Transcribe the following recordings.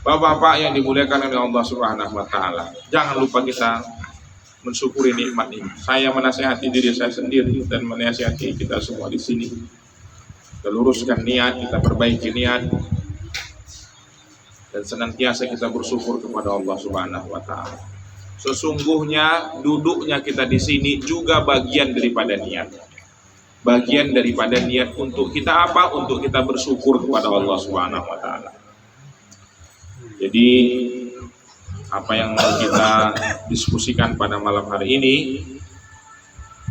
Bapak-bapak yang dimuliakan oleh Allah Subhanahu wa taala, jangan lupa kita mensyukuri nikmat ini. Saya menasihati diri saya sendiri dan menasihati kita semua di sini. Kita luruskan niat, kita perbaiki niat, dan senantiasa kita bersyukur kepada Allah Subhanahu wa taala. Sesungguhnya duduknya kita di sini juga bagian daripada niat. Bagian daripada niat untuk kita apa? Untuk kita bersyukur kepada Allah Subhanahu wa taala. Jadi apa yang mau kita diskusikan pada malam hari ini,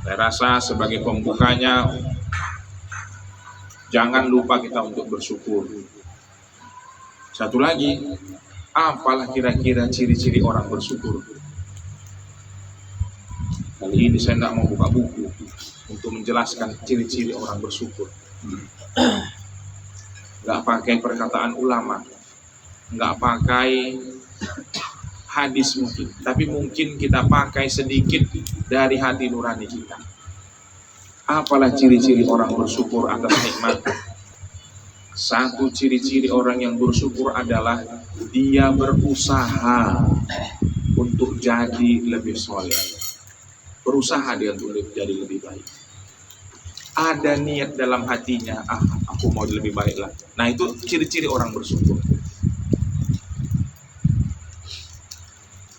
saya rasa sebagai pembukanya, jangan lupa kita untuk bersyukur. Satu lagi, apalah kira-kira ciri-ciri orang bersyukur? Kali ini saya tidak mau buka buku untuk menjelaskan ciri-ciri orang bersyukur. Nggak pakai perkataan ulama, nggak pakai hadis mungkin, tapi mungkin kita pakai sedikit dari hati nurani kita. Apalah ciri-ciri orang bersyukur atas nikmat? Satu ciri-ciri orang yang bersyukur adalah dia berusaha untuk jadi lebih soleh. Berusaha dia untuk jadi lebih baik. Ada niat dalam hatinya, aku mau lebih baik lah. Nah, itu ciri-ciri orang bersyukur.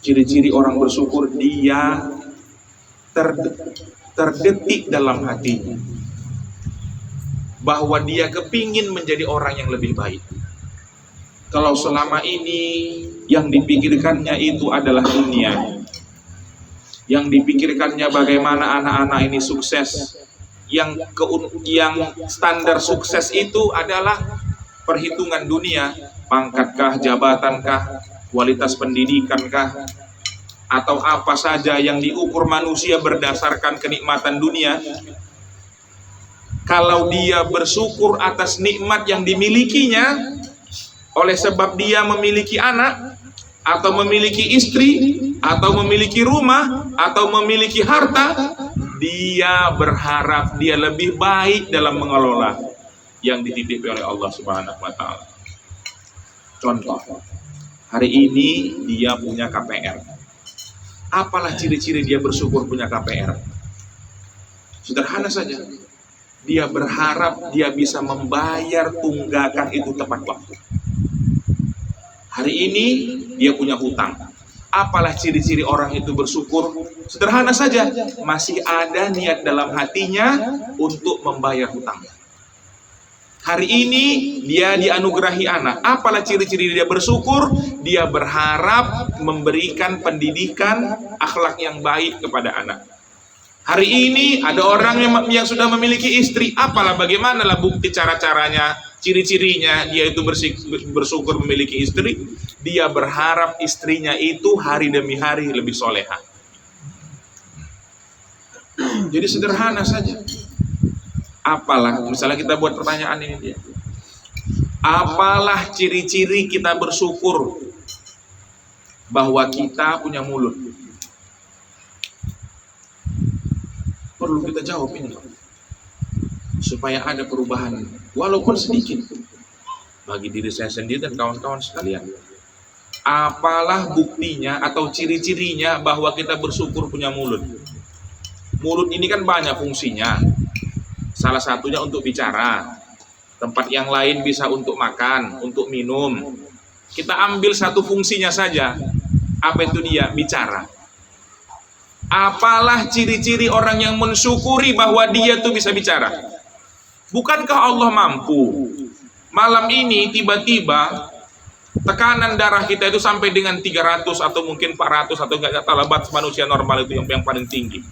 Ciri-ciri orang bersyukur, dia terdetik dalam hatinya bahwa dia kepingin menjadi orang yang lebih baik. Kalau selama ini yang dipikirkannya itu adalah dunia, yang dipikirkannya bagaimana anak-anak ini sukses, yang standar sukses itu adalah perhitungan dunia, pangkatkah, jabatankah, kualitas pendidikankah, atau apa saja yang diukur manusia berdasarkan kenikmatan dunia. Kalau dia bersyukur atas nikmat yang dimilikinya, oleh sebab dia memiliki anak, atau memiliki istri, atau memiliki rumah, atau memiliki harta, dia berharap dia lebih baik dalam mengelola yang dititipi oleh Allah Subhanahu wa taala. Contoh, hari ini dia punya KPR. Apalah ciri-ciri dia bersyukur punya KPR? Sederhana saja. Dia berharap dia bisa membayar tunggakan itu tepat waktu. Hari ini dia punya hutang. Apalah ciri-ciri orang itu bersyukur? Sederhana saja. Masih ada niat dalam hatinya untuk membayar hutang. Hari ini dia dianugerahi anak. Apalah ciri-ciri dia bersyukur? Dia berharap memberikan pendidikan akhlak yang baik kepada anak. Hari ini ada orang yang sudah memiliki istri. Apalah bagaimanalah bukti cara-caranya, ciri-cirinya dia itu bersyukur memiliki istri. Dia berharap istrinya itu hari demi hari lebih soleha. Jadi sederhana saja. Apalah, misalnya kita buat pertanyaan ini dia. Apalah ciri-ciri kita bersyukur bahwa kita punya mulut? Perlu kita jawab ini, supaya ada perubahan, walaupun sedikit, bagi diri saya sendiri dan kawan-kawan sekalian. Apalah buktinya atau ciri-cirinya bahwa kita bersyukur punya mulut? Mulut ini kan banyak fungsinya. Salah satunya untuk bicara, tempat yang lain bisa untuk makan, untuk minum. Kita ambil satu fungsinya saja. Apa itu dia? Bicara. Apalah ciri-ciri orang yang mensyukuri bahwa dia tuh bisa bicara? Bukankah Allah mampu? Malam ini tiba-tiba tekanan darah kita itu sampai dengan 300 atau mungkin 400 atau enggak tahu, batas manusia normal itu yang paling tinggi.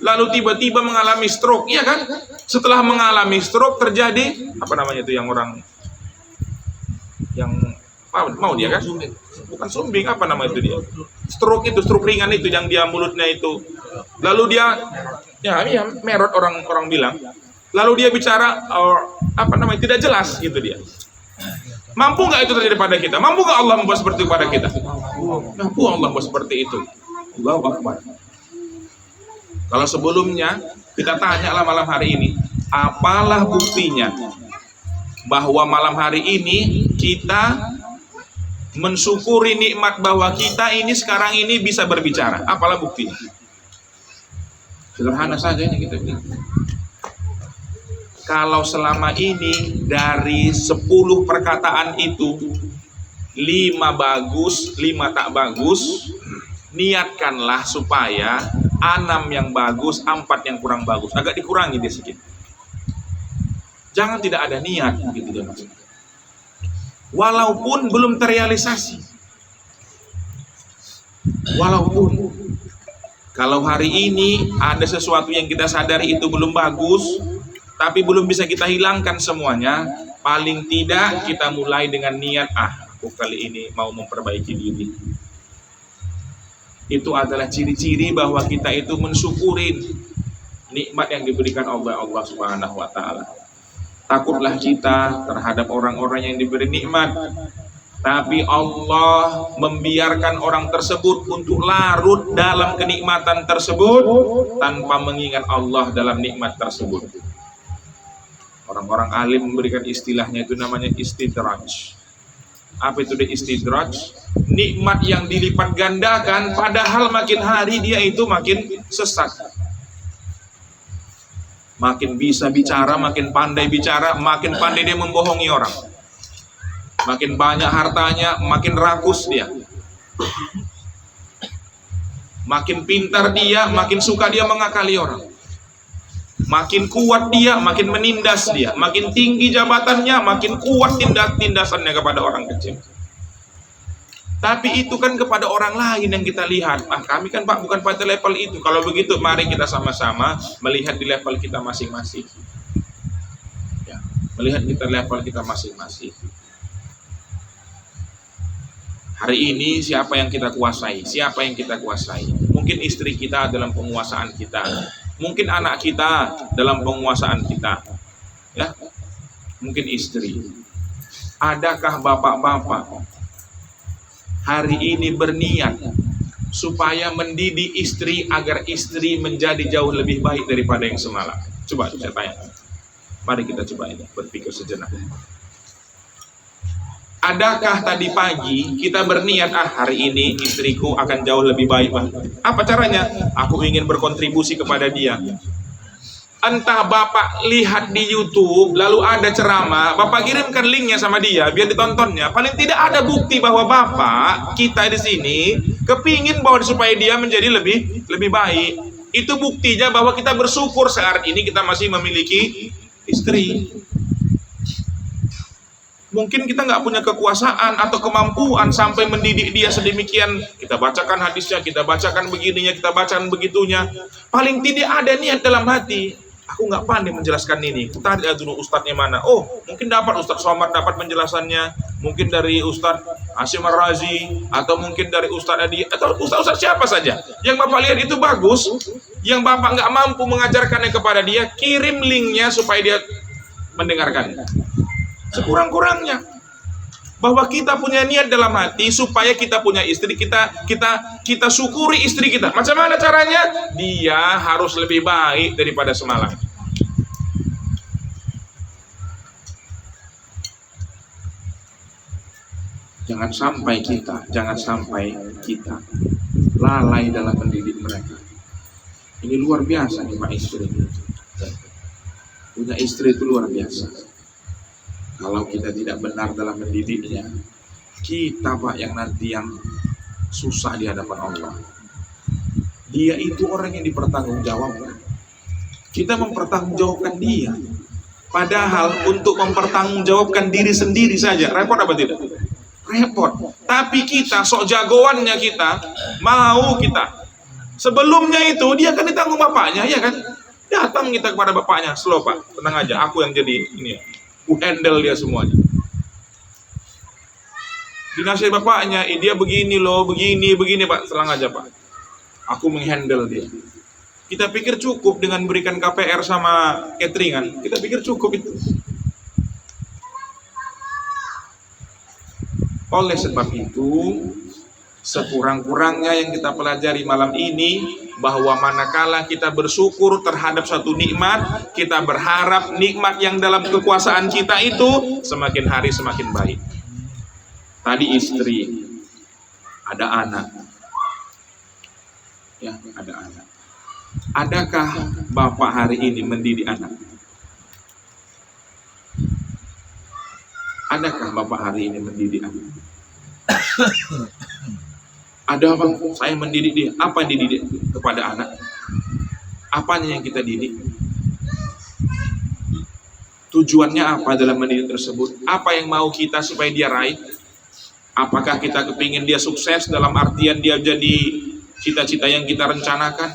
Lalu tiba-tiba mengalami stroke, iya kan? Setelah mengalami stroke terjadi apa namanya itu yang orang yang mau dia kan? Bukan sumbing, apa nama itu dia? Stroke itu, stroke ringan itu yang dia mulutnya itu. Lalu dia ya merot orang bilang. Lalu dia bicara apa namanya tidak jelas gitu dia. Mampu nggak itu terjadi pada kita? Mampu nggak Allah membuat seperti itu pada kita? Mampu Allah membuat seperti itu. Allahu Akbar. Kalau sebelumnya kita tanyalah malam hari ini, apalah buktinya bahwa malam hari ini kita mensyukuri nikmat bahwa kita ini sekarang ini bisa berbicara. Apalah buktinya? Sederhana saja ini kita bilang. Kalau selama ini dari 10 perkataan itu 5 bagus, 5 tak bagus, niatkanlah supaya 6 yang bagus, 4 yang kurang bagus. Agak dikurangi dia sedikit. Jangan tidak ada niat, begitu dia maksudnya. Walaupun belum terrealisasi. Walaupun kalau hari ini ada sesuatu yang kita sadari itu belum bagus, tapi belum bisa kita hilangkan semuanya, paling tidak kita mulai dengan niat, aku kali ini mau memperbaiki diri. Itu adalah ciri-ciri bahwa kita itu mensyukurin nikmat yang diberikan oleh Allah Subhanahu wa Ta'ala. Takutlah kita terhadap orang-orang yang diberi nikmat, tapi Allah membiarkan orang tersebut untuk larut dalam kenikmatan tersebut tanpa mengingat Allah dalam nikmat tersebut. Orang-orang alim memberikan istilahnya itu namanya istidraj. Apa itu istidraj? Nikmat yang dilipat gandakan, padahal makin hari dia itu makin sesat. Makin bisa bicara, makin pandai bicara, makin pandai dia membohongi orang. Makin banyak hartanya, makin rakus dia. Makin pintar dia, makin suka dia mengakali orang. Makin kuat dia, makin menindas dia. Makin tinggi jabatannya, makin kuat tindasannya kepada orang kecil. Tapi itu kan kepada orang lain yang kita lihat. Kami kan Pak bukan pada level itu. Kalau begitu mari kita sama-sama melihat di level kita masing-masing. Ya, melihat kita level kita masing-masing. Hari ini siapa yang kita kuasai? Siapa yang kita kuasai? Mungkin istri kita dalam penguasaan kita. Mungkin anak kita dalam penguasaan kita. Ya. Mungkin istri. Adakah bapak-bapak hari ini berniat supaya mendidik istri agar istri menjadi jauh lebih baik daripada yang semalam? Coba saya tanya. Mari kita coba ini berpikir sejenak. Adakah tadi pagi kita berniat, hari ini istriku akan jauh lebih baik, Pak. Apa caranya? Aku ingin berkontribusi kepada dia. Entah Bapak lihat di YouTube, lalu ada ceramah, Bapak kirimkan linknya sama dia, biar ditontonnya. Paling tidak ada bukti bahwa Bapak, kita di sini, kepingin bahwa supaya dia menjadi lebih baik. Itu buktinya bahwa kita bersyukur saat ini kita masih memiliki istri. Mungkin kita nggak punya kekuasaan atau kemampuan sampai mendidik dia sedemikian. Kita bacakan hadisnya, kita bacakan begininya, kita bacakan begitunya. Paling tidak ada niat dalam hati. Aku nggak pandai menjelaskan ini. Kita lihat dulu ustadznya mana. Oh, mungkin dapat Ustadz Somad dapat penjelasannya. Mungkin dari Ustadz Hasyim Ar-Razi, atau mungkin dari Ustadz Adi, atau ustadz siapa saja. Yang Bapak lihat itu bagus. Yang Bapak nggak mampu mengajarkannya kepada dia, kirim linknya supaya dia mendengarkannya. Sekurang-kurangnya bahwa kita punya niat dalam hati supaya kita punya istri, kita syukuri istri kita. Macam mana caranya? Dia harus lebih baik daripada semalam. Jangan sampai kita lalai dalam mendidik mereka. Ini luar biasa nih Pak istri. Punya istri itu luar biasa. Kalau kita tidak benar dalam mendidiknya, kita Pak yang nanti yang susah di hadapan Allah. Dia itu orang yang dipertanggungjawabkan. Kita mempertanggungjawabkan dia. Padahal untuk mempertanggungjawabkan diri sendiri saja, repot apa tidak? Repot. Tapi kita, sok jagoannya kita, mau kita. Sebelumnya itu dia kan ditanggung bapaknya, ya kan? Datang kita kepada bapaknya, slow Pak, tenang aja, aku yang jadi ini ya. Handle dia semuanya. Dinasihat bapaknya, dia begini loh, begini Pak, selang aja Pak. Aku menghandle dia. Kita pikir cukup dengan berikan KPR sama cateringan. Kita pikir cukup itu. Oleh sebab itu, sekurang-kurangnya yang kita pelajari malam ini, bahwa manakala kita bersyukur terhadap satu nikmat, kita berharap nikmat yang dalam kekuasaan kita itu semakin hari semakin baik. Tadi istri, ada anak. Ya, ada anak. Adakah bapak hari ini mendidik anak? Adakah bapak hari ini mendidik anak? Ada bang, saya mendidik dia. Apa yang dididik kepada anak? Apanya yang kita didik? Tujuannya apa dalam mendidik tersebut? Apa yang mau kita supaya dia raih? Apakah kita kepingin dia sukses dalam artian dia jadi cita-cita yang kita rencanakan?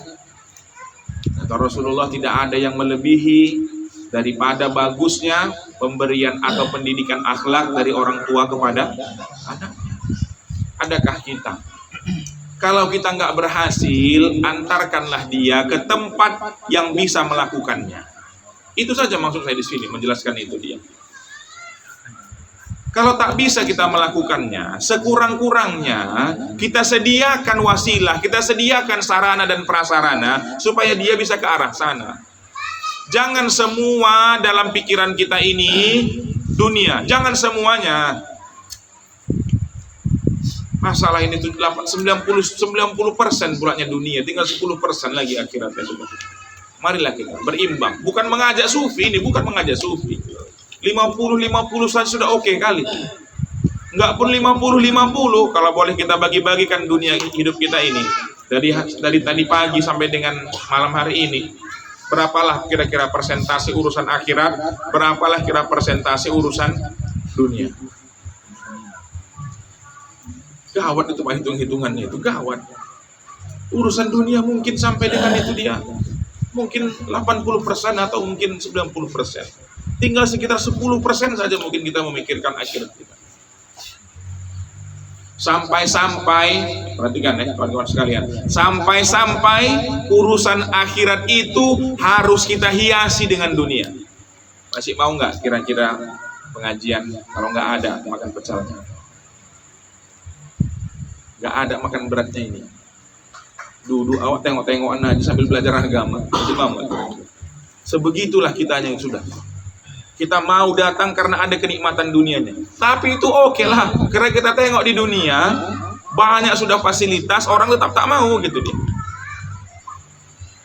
Kata Rasulullah, tidak ada yang melebihi daripada bagusnya pemberian atau pendidikan akhlak dari orang tua kepada anaknya. Adakah kita? Kalau kita nggak berhasil, antarkanlah dia ke tempat yang bisa melakukannya. Itu saja maksud saya di sini, menjelaskan itu dia. Kalau tak bisa kita melakukannya, sekurang-kurangnya kita sediakan wasilah, kita sediakan sarana dan prasarana supaya dia bisa ke arah sana. Jangan semua dalam pikiran kita ini dunia, jangan semuanya. Masalah ini 90% pulanya dunia, tinggal 10% lagi akhiratnya sudah. Marilah kita berimbang, bukan mengajak sufi ini, bukan mengajak sufi. 50-50 saja sudah oke kali. Enggak pun 50-50, kalau boleh kita bagi-bagikan dunia hidup kita ini. Dari tadi pagi sampai dengan malam hari ini, berapalah kira-kira persentase urusan akhirat, berapalah kira persentase urusan dunia. Gawat itu Pak, hitung-hitungannya itu gawat. Urusan dunia mungkin sampai dengan itu dia mungkin 80% atau mungkin 90%. Tinggal sekitar 10% saja mungkin kita memikirkan akhirat kita. Sampai-sampai, perhatikan ya kawan-kawan sekalian, sampai-sampai urusan akhirat itu harus kita hiasi dengan dunia. Masih mau nggak kira-kira pengajian? Kalau nggak ada, makan pecelnya. Nggak ada makan beratnya ini. Duduk awak tengok-tengokan aja sambil belajar agama. Masih mau nggak? Sebegitulah kitanya yang sudah. Kita mau datang karena ada kenikmatan dunianya. Tapi itu oke lah. Karena kita tengok di dunia banyak sudah fasilitas, orang tetap tak mau gitu dia.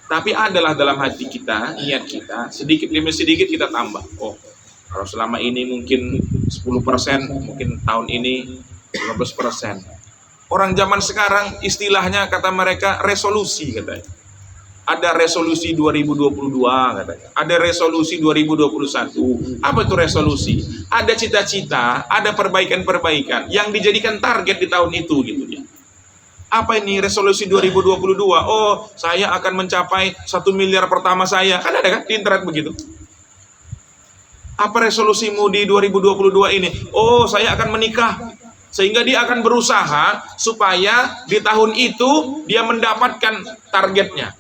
Tapi adalah dalam hati kita, niat kita, sedikit demi sedikit kita tambah. Oh, kalau selama ini mungkin 10%, mungkin tahun ini 15%. Orang zaman sekarang istilahnya kata mereka resolusi katanya. Ada resolusi 2022 katanya. Ada resolusi 2021. Apa itu resolusi? Ada cita-cita, ada perbaikan-perbaikan yang dijadikan target di tahun itu gitu ya. Apa ini resolusi 2022? Oh, saya akan mencapai 1 miliar pertama saya. Kan ada kan di internet begitu. Apa resolusimu di 2022 ini? Oh, saya akan menikah. Sehingga dia akan berusaha supaya di tahun itu dia mendapatkan targetnya.